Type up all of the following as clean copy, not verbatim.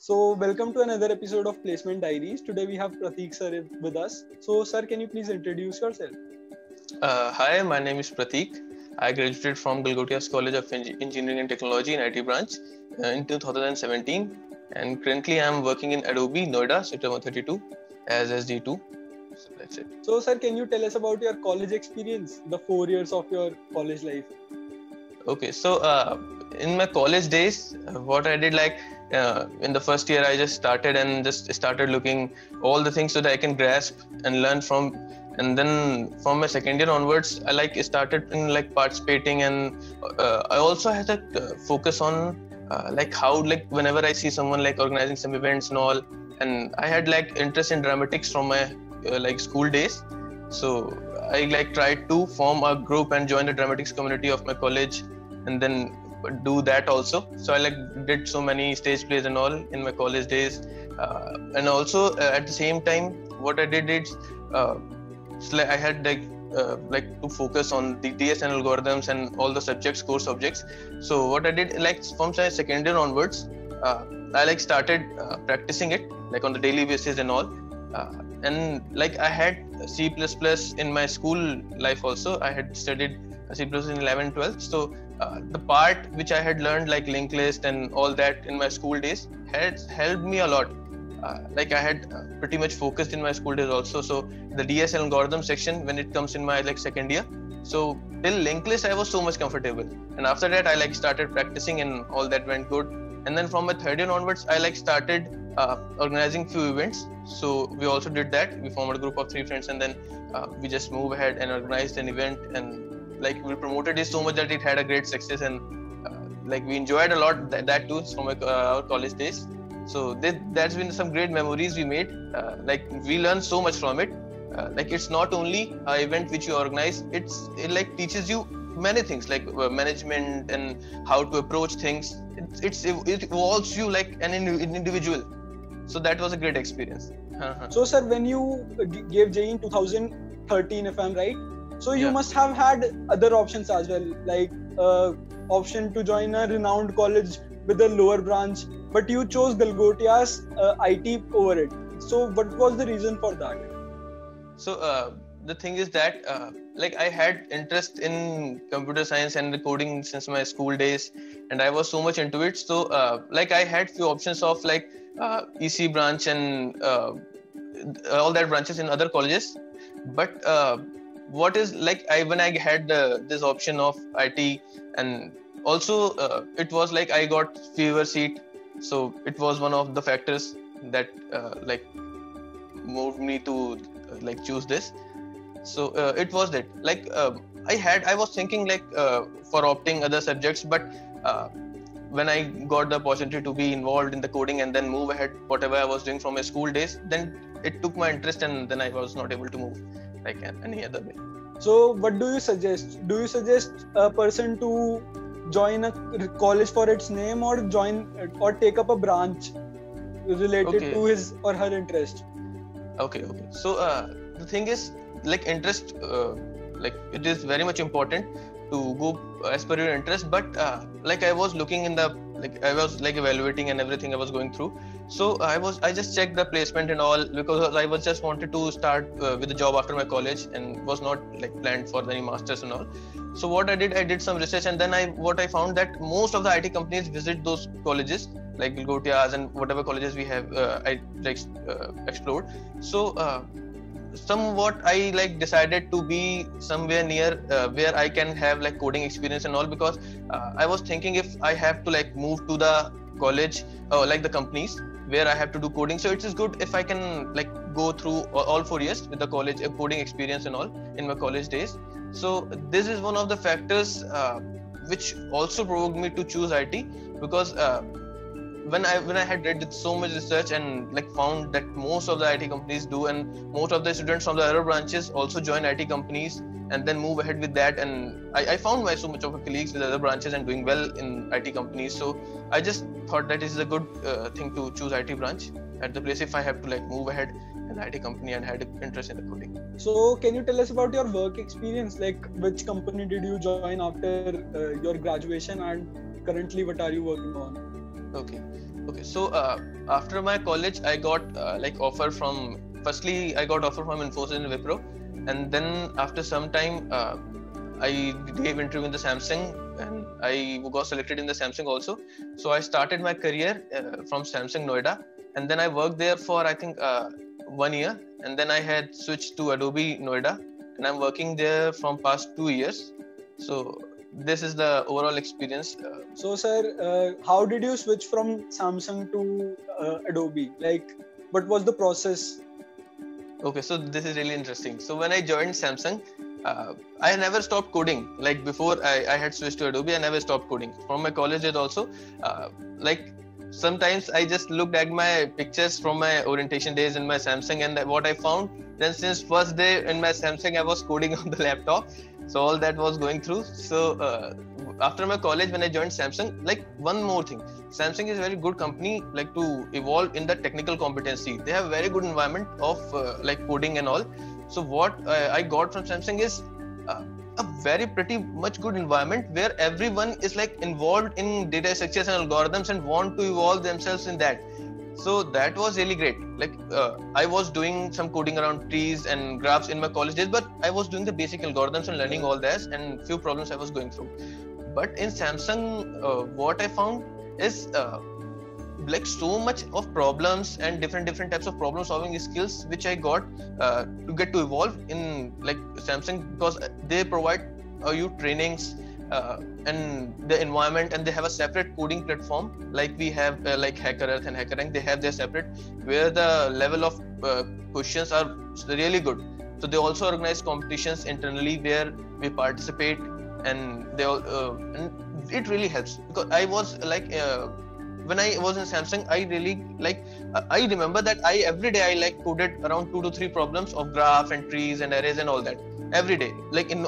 So, welcome to another episode of Placement Diaries. Today we have Prateek sir with us. So, sir, can you please introduce yourself? Hi, my name is Prateek. I graduated from Galgotia's College of Engineering and Technology in IT branch in 2017, and currently I am working in Adobe Noida, Sector 132 as SD2. So that's it. So, sir, can you tell us about your college experience, the 4 years of your college life? Okay, so in my college days, what I did in the first year, I just started looking all the things so that I can grasp and learn from. And then from my second year onwards, I started in participating, and I also had a focus on how whenever I see someone organizing some events and all, and I had interest in dramatics from my school days. So I tried to form a group and join the dramatics community of my college, and then do that also. So I did so many stage plays and all in my college days, and also at the same time, what I did is I had to focus on the DSN algorithms and all the core subjects. So what I did from my second year onwards, I started practicing it on the daily basis and all. And I had C++ in my school life also. I had studied C++ in 11th, 12th. So the part which I had learned linked list and all that in my school days had helped me a lot. I had pretty much focused in my school days also. So the DSL algorithm section, when it comes in my second year, so till linked list I was so much comfortable. And after that I started practicing, and all that went good. And then from my third year onwards, I started organizing few events. So we also did that. We formed a group of 3 friends, and then we just moved ahead and organized an event, and we promoted it so much that it had a great success, and we enjoyed a lot that too from our college days. So that's been some great memories we made. We learned so much from it. It's not only an event which you organize, it teaches you many things management and how to approach things. It evolves you an individual. So that was a great experience. So, sir, when you gave JEE in 2013, if I'm right, so you must have had other options as well, option to join a renowned college with a lower branch, but you chose Galgotia's IT over it. So what was the reason for that? So the thing is that I had interest in computer science and the coding since my school days, and I was so much into it. So I had few options of EC branch and all that branches in other colleges. But what is when I had this option of IT, and also it was I got fever seat, so it was one of the factors that moved me to choose this. So it was that I was thinking for opting other subjects, but when I got the opportunity to be involved in the coding and then move ahead whatever I was doing from my school days, then it took my interest, and then I was not able to move any other way. So what do you suggest? Do you suggest a person to join a college for its name, or take up a branch related to his or her interest? Okay. So the thing is interest, it is very much important to go as per your interest. But I was looking in the I was evaluating and everything I was going through. So I just checked the placement and all, because I was just wanted to start with a job after my college, and was not planned for any masters and all. So what I did some research, and then I found that most of the IT companies visit those colleges like Galgotia's and whatever colleges we have explored. So somewhat I decided to be somewhere near where I can have coding experience and all, because I was thinking if I have to move to the college or the companies where I have to do coding, so it is good if I can go through all 4 years with the college coding experience and all in my college days. So this is one of the factors which also provoked me to choose IT, because when I had read so much research and found that most of the IT companies do, and most of the students from the other branches also join IT companies and then move ahead with that, and I found so much of colleagues with other branches and doing well in IT companies. So I just thought that this is a good thing to choose IT branch at the place if I have to move ahead in the IT company and had interest in the coding. So can you tell us about your work experience? Which company did you join after your graduation, and currently what are you working on? Okay. Okay. So after my college, I got offer from. Firstly, I got offer from Infosys and Wipro, and then after some time, I gave interview in the Samsung, and I got selected in the Samsung also. So I started my career from Samsung Noida, and then I worked there for I think 1 year, and then I had switched to Adobe Noida, and I'm working there from past 2 years. So this is the overall experience. So, sir, how did you switch from Samsung to Adobe? Like, what was the process? Okay, so this is really interesting. So when I joined Samsung, I never stopped coding. Like before I had switched to Adobe, I never stopped coding. From my college days also, like sometimes I just looked at my pictures from my orientation days in my Samsung, and what I found, then since first day in my Samsung, I was coding on the laptop. So all that was going through. So after my college, when I joined Samsung, like one more thing, Samsung is a very good company, like to evolve in the technical competency. They have very good environment of like coding and all. So what I got from Samsung is a very pretty much good environment where everyone is like involved in data structures and algorithms and want to evolve themselves in that. So that was really great. Like I was doing some coding around trees and graphs in my college days, but I was doing the basic algorithms and learning all that, and few problems I was going through. But in Samsung, what I found is like so much of problems and different types of problem solving skills which I got to get to evolve in like Samsung, because they provide you trainings and the environment, and they have a separate coding platform like we have like HackerEarth and HackerRank. They have their separate, where the level of questions are really good. So they also organize competitions internally where we participate, and they all and it really helps, because I was like when I was in Samsung, I really like I remember that I every day I like coded around 2 to 3 problems of graph and trees and arrays and all that every day, like in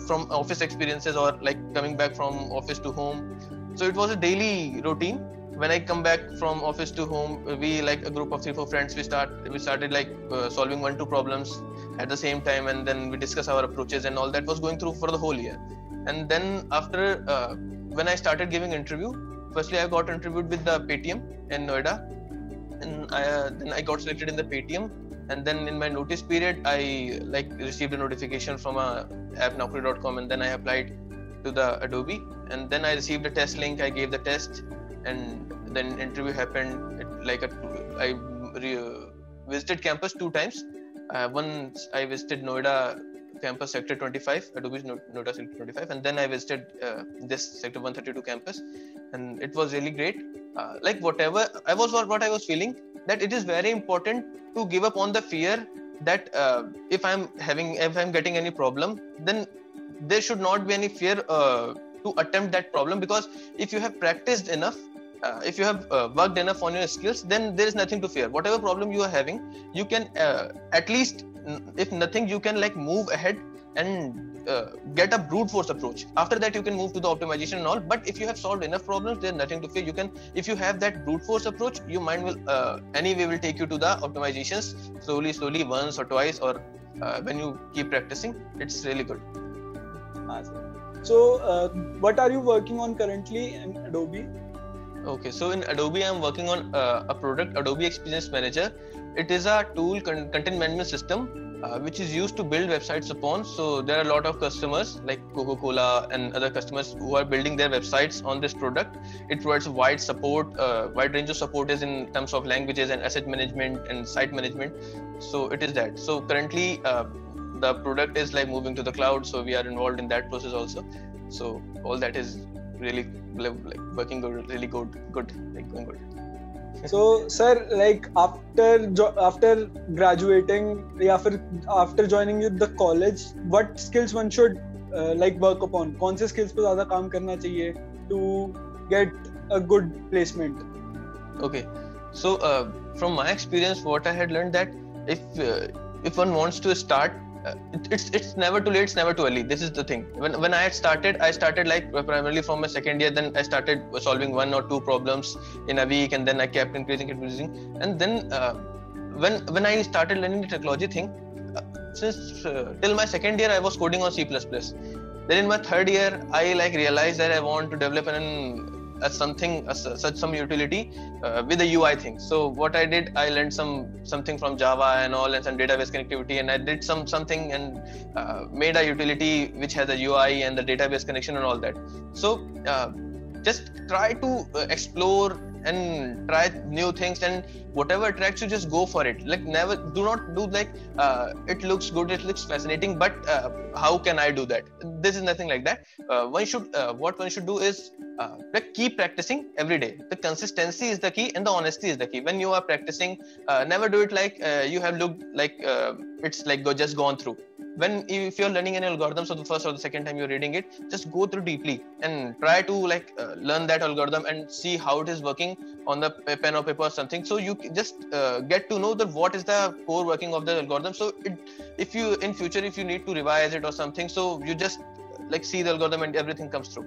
from office experiences or like coming back from office to home. So it was a daily routine. When I come back from office to home, we like a group of 3-4 friends, we started like solving 1-2 problems at the same time, and then we discuss our approaches, and all that was going through for the whole year. And then after when I started giving interview, firstly I got interviewed with the Paytm in Noida, and then I got selected in the Paytm. And then in my notice period, I like received a notification from app Naukri.com, and then I applied to the Adobe, and then I received a test link. I gave the test, and then interview happened. I visited campus 2 times. Once I visited Noida campus sector 25, Adobe's Noida sector 25, and then I visited this sector 132 campus, and it was really great. Like whatever what I was feeling, that it is very important to give up on the fear that if I'm getting any problem, then there should not be any fear to attempt that problem, because if you have practiced enough, if you have worked enough on your skills, then there is nothing to fear. Whatever problem you are having, you can at least, if nothing, you can like move ahead and get a brute force approach. After that you can move to the optimization and all. But if you have solved enough problems, there's nothing to fear. You can, if you have that brute force approach, your mind will anyway will take you to the optimizations slowly, once or twice, or when you keep practicing, it's really good. So what are you working on currently in Adobe? Okay, so in Adobe I'm working on a product, Adobe Experience Manager. It is a tool, content management system, which is used to build websites upon. So there are a lot of customers like Coca-Cola and other customers who are building their websites on this product. It provides wide support, wide range of support is in terms of languages and asset management and site management. So it is that. So currently the product is like moving to the cloud, so we are involved in that process also. So all that is really like working good, really good, like going good. So, sir, like after graduating, after joining the college, what skills one should like work upon? कौन से skills पे ज़्यादा काम करना चाहिए to get a good placement? Okay, so from my experience, what I had learned, that if one wants to start, it's never too late, it's never too early. This is the thing. When I started like primarily from my second year. Then I started solving 1 or 2 problems in a week, and then I kept increasing. And then when I started learning the technology thing, since till my second year I was coding on C++. Then in my third year I like realized that I want to develop an such some utility with the UI thing. So what I did, I learned something from Java and all, and some database connectivity, and I did something and made a utility which has a UI and the database connection and all that. So just try to explore and try new things, and whatever attracts you, just go for it. Like, never, do not do like it looks good, it looks fascinating, but how can I do that? This is nothing like that. What one should do is like keep practicing every day. The consistency is the key and the honesty is the key. When you are practicing, never do it like you have looked like it's like just gone through. If you're learning an algorithm, so the first or the second time you're reading it, just go through deeply and try to like learn that algorithm and see how it is working on the pen or paper or something. So you just get to know that what is the core working of the algorithm. So if you in future, if you need to revise it or something, so you just like see the algorithm and everything comes through.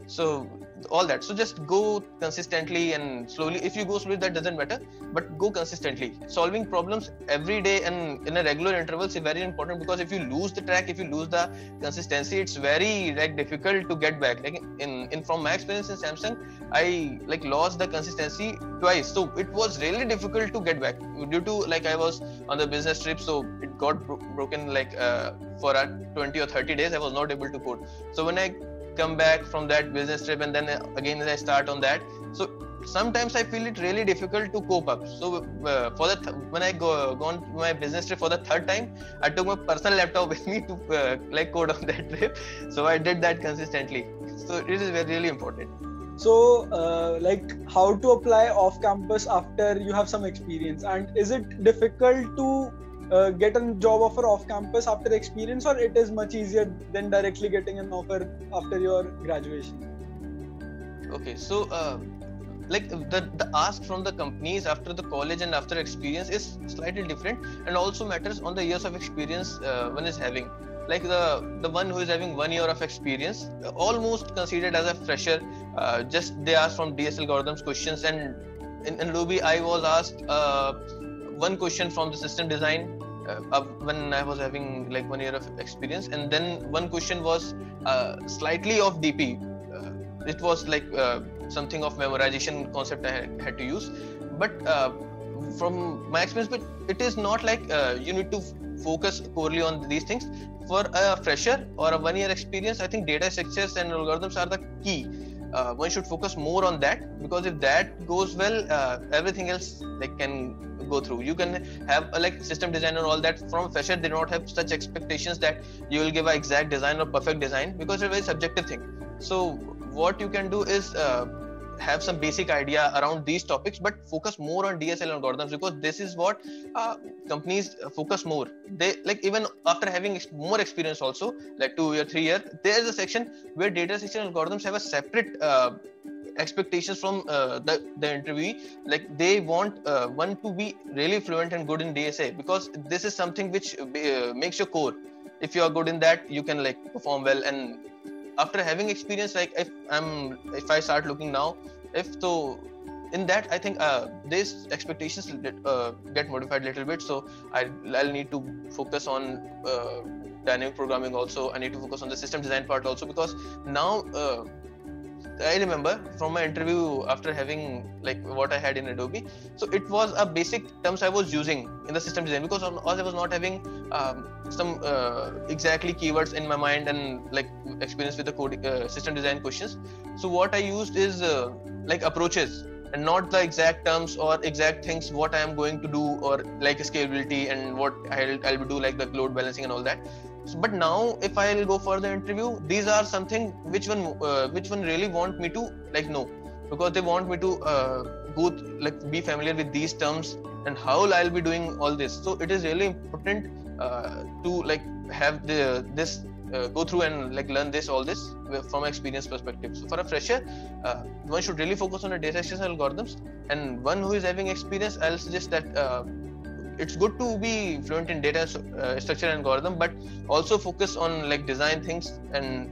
So all that. So just go consistently and slowly. If you go slowly, that doesn't matter, but go consistently. Solving problems every day and in a regular intervals is very important, because if you lose the track, if you lose the consistency, it's very like difficult to get back. Like in from my experience in Samsung, I like lost the consistency twice. So it was really difficult to get back due to like I was on the business trip, so it got broken like for 20 or 30 days I was not able to code. So when I come back from that business trip and then again I start on that, so sometimes I feel it really difficult to cope up. So for when I go on my business trip for the third time, I took my personal laptop with me to like code on that trip. So I did that consistently. So it is really important. So like how to apply off campus after you have some experience, and is it difficult to get a job offer off campus after experience, or it is much easier than directly getting an offer after your graduation? Okay, so like the ask from the companies after the college and after experience is slightly different, and also matters on the years of experience one is having. Like the one who is having 1 year of experience, almost considered as a fresher, just they ask from DS algorithms questions, and in Ruby I was asked one question from the system design when I was having like 1 year of experience, and then one question was slightly of DP. It was like something of memorization concept I had to use, but from my experience, but it is not like you need to focus corely on these things. For a fresher or a 1 year experience, I think data structures and algorithms are the key. One should focus more on that, because if that goes well, everything else like can go through. You can have like system design and all that. From a fresher, they don't have such expectations that you will give an exact design or perfect design, because it's a very subjective thing. So what you can do is have some basic idea around these topics, but focus more on DSL algorithms, because this is what companies focus more. They like, even after having more experience also, like 2 year, 3 year, there is a section where data section algorithms have a separate expectations from the interviewee. Like they want one to be really fluent and good in DSA, because this is something which makes your core. If you are good in that, you can like perform well. And after having experience, like if I start looking now, in that I think these expectations get modified a little bit. So I'll need to focus on dynamic programming also. I need to focus on the system design part also, because now I remember from my interview after having like what I had in Adobe, so it was a basic terms I was using in the system design, because I was not having some exactly keywords in my mind and like experience with the coding system design questions. So what I used is like approaches, and not the exact terms or exact things what I am going to do, or like scalability and what I'll do, like the load balancing and all that. So, but now if I'll go for the interview, these are something which one really want me to like know, because they want me to go like be familiar with these terms and how I'll be doing all this. So it is really important to like have this go through and like learn all this from experience perspective. So for a fresher, one should really focus on the data structures and algorithms, and one who is having experience, I'll suggest that it's good to be fluent in data structure and algorithm, but also focus on like design things and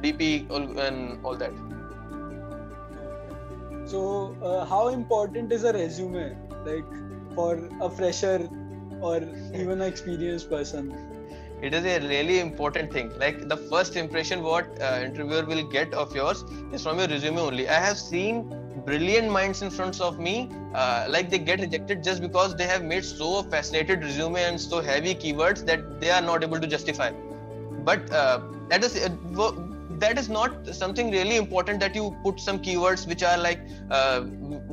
DP and all that. So how important is a resume, like for a fresher or even an experienced person? it is a really important thing. Like the first impression what interviewer will get of yours is from your resume only. I have seen brilliant minds in front of me, like they get rejected just because they have made so fascinated resume and so heavy keywords that they are not able to justify. But that is not something really important, that you put some keywords which are like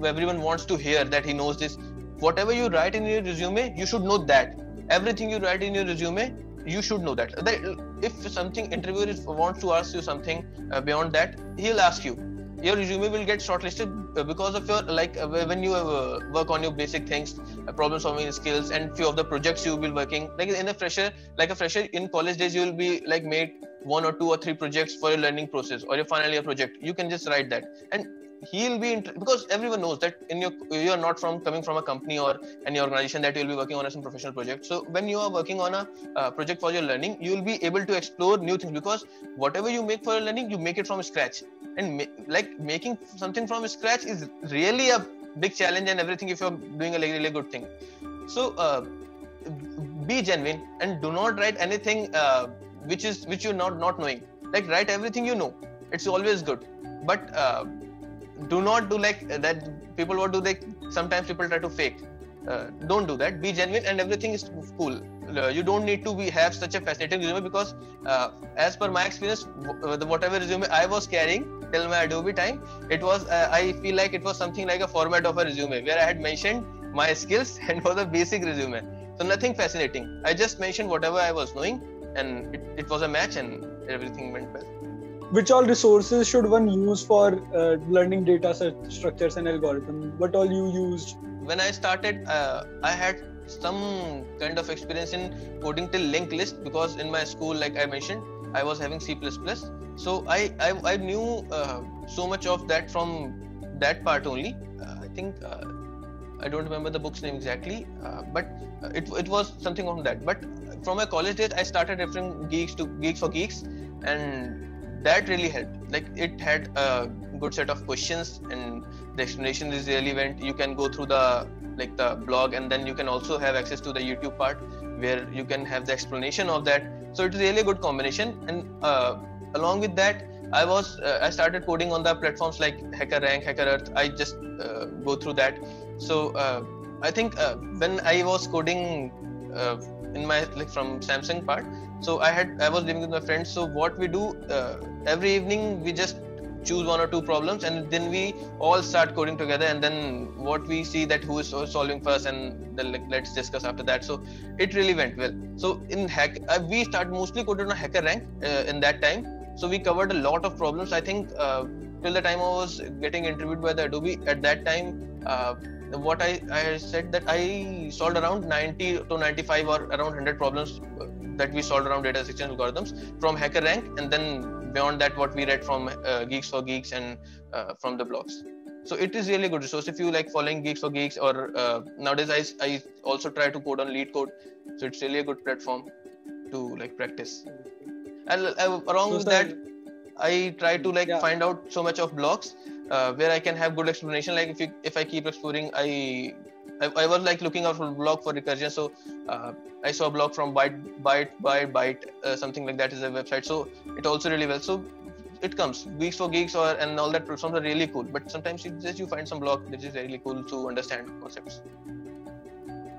everyone wants to hear, that he knows this. Whatever you write in your resume, you should know that. Everything you write in your resume, you should know that. If something interviewer wants to ask you something beyond that, he'll ask you. Your resume will get shortlisted because of your when you work on your basic things, problem solving skills, and few of the projects you will be working. Like a fresher in college days, you will be like made 1 or 2 or 3 projects for your learning process or your final year project. You can just write that, and he'll be because everyone knows that you are not coming from a company or any organization that you'll be working on as a professional project. So when you are working on a project for your learning, you will be able to explore new things, because whatever you make for your learning, you make it from scratch. And making something from scratch is really a big challenge and everything if you're doing a really good thing. So be genuine and do not write anything which you're not knowing. Like write everything you know. It's always good, but do not do like that. People what do they sometimes people try to fake. Don't do that. Be genuine and everything is cool. You don't need to have such a fascinating resume, because as per my experience, whatever resume I was carrying till my Adobe time, it was I feel like it was something like a format of a resume where I had mentioned my skills and was a basic resume. So nothing fascinating. I just mentioned whatever I was knowing, and it was a match and everything went well. Which all resources should one use for learning data structures and algorithms? What all you used? When I started, I had some kind of experience in coding till linked list, because in my school, like I mentioned, I was having C++. So I knew so much of that from that part only. I think I don't remember the book's name exactly, but it was something on that. But from my college days, I started referring Geeks for Geeks, and that really helped. Like it had a good set of questions, and the explanation is really went. You can go through the blog, and then you can also have access to the YouTube part where you can have the explanation of that. So it's really a good combination. And along with that, I started coding on the platforms like HackerRank, HackerEarth. I just go through that. So I think when I was coding in my from Samsung part, so I was living with my friends. So what we do every evening, we just choose 1 or 2 problems, and then we all start coding together, and then what we see that who is solving first, and then let's discuss after that. So it really went well. So in we start mostly coded on HackerRank in that time. So we covered a lot of problems. I think till the time I was getting interviewed by the Adobe, at that time what I said that I solved around 90 to 95 or around 100 problems that we solved around data structure algorithms from HackerRank, and then beyond that what we read from Geeks for Geeks and from the blogs. So it is really good resource if you like following Geeks for Geeks, or nowadays I also try to code on LeetCode. So it's really a good platform to like practice. And along with that, I try to find out so much of blogs where I can have good explanation. Like if I keep exploring, I was like looking out for a blog for recursion. So I saw a blog from Byte, something like that is a website. So it also really well. So it comes Geeks for Geeks and all that platforms are really cool. But sometimes you find some blog which is really cool to understand concepts.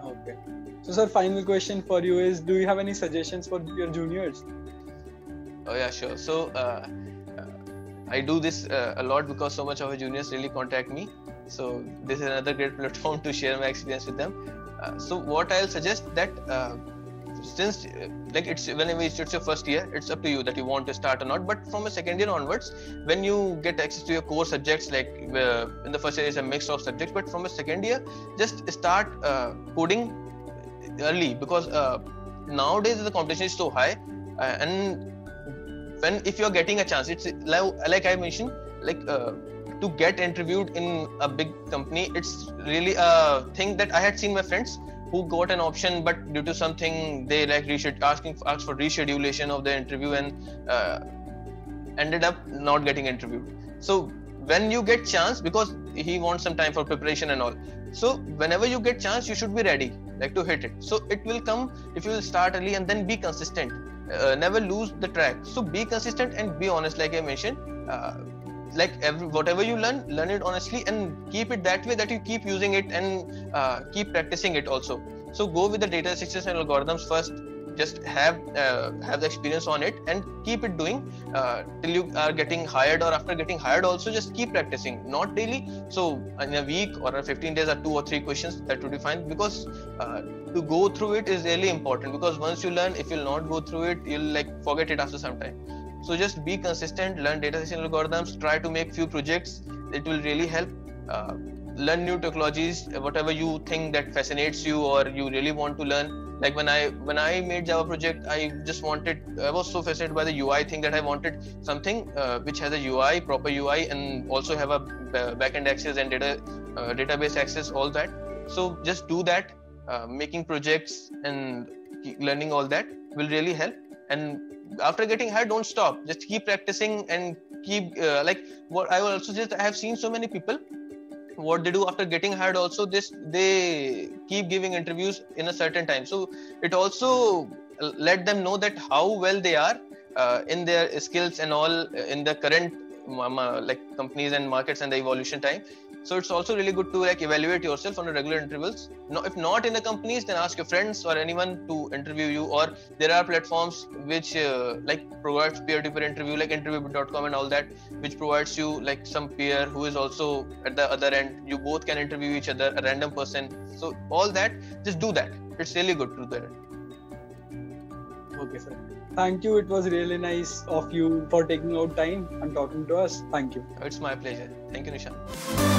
Okay. So sir, final question for you is: do you have any suggestions for your juniors? Oh yeah, sure. So I do this a lot because so much of our juniors really contact me. So this is another great platform to share my experience with them. So what I'll suggest that since it's whenever it's your first year, it's up to you that you want to start or not. But from a second year onwards, when you get access to your core subjects, like in the first year is a mix of subjects, but from a second year, just start coding early, because nowadays the competition is so high, and if you're getting a chance, it's like I mentioned, to get interviewed in a big company, it's really a thing that I had seen my friends who got an option, but due to something they asked for reschedulation of the interview, and ended up not getting interviewed. So when you get chance, because he wants some time for preparation and all, so whenever you get chance, you should be ready to hit it. So it will come if you will start early and then be consistent. never lose the track. So be consistent and be honest, like I mentioned. Like whatever you learn it honestly and keep it that way, that you keep using it and keep practicing it also. So go with the data structures and algorithms first. Just have the experience on it and keep it doing till you are getting hired, or after getting hired also just keep practicing, not daily. So in a week or 15 days or 2 or 3 questions, that would be fine, because to go through it is really important, because once you learn, if you'll not go through it, you'll like forget it after some time. So just be consistent, learn data science algorithms, try to make few projects. It will really help. Learn new technologies, whatever you think that fascinates you or you really want to learn. Like when I made Java project, I was so fascinated by the UI thing that I wanted something which has a UI, proper UI, and also have a backend access and database access, all that. So just do that. Making projects and learning all that will really help. And after getting hired, don't stop. Just keep practicing and keep like what I will also just I have seen so many people, what they do after getting hired also, they keep giving interviews in a certain time. So it also let them know that how well they are in their skills and all in the current like companies and markets and the evolution time. So it's also really good to like evaluate yourself on a regular intervals. No, if not in the companies, then ask your friends or anyone to interview you. Or there are platforms which like provides peer-to-peer interview, like interview.com and all that, which provides you like some peer who is also at the other end. You both can interview each other, a random person. So all that, just do that. It's really good to do that. Okay, sir. Thank you. It was really nice of you for taking out time and talking to us. Thank you. It's my pleasure. Thank you, Nishan.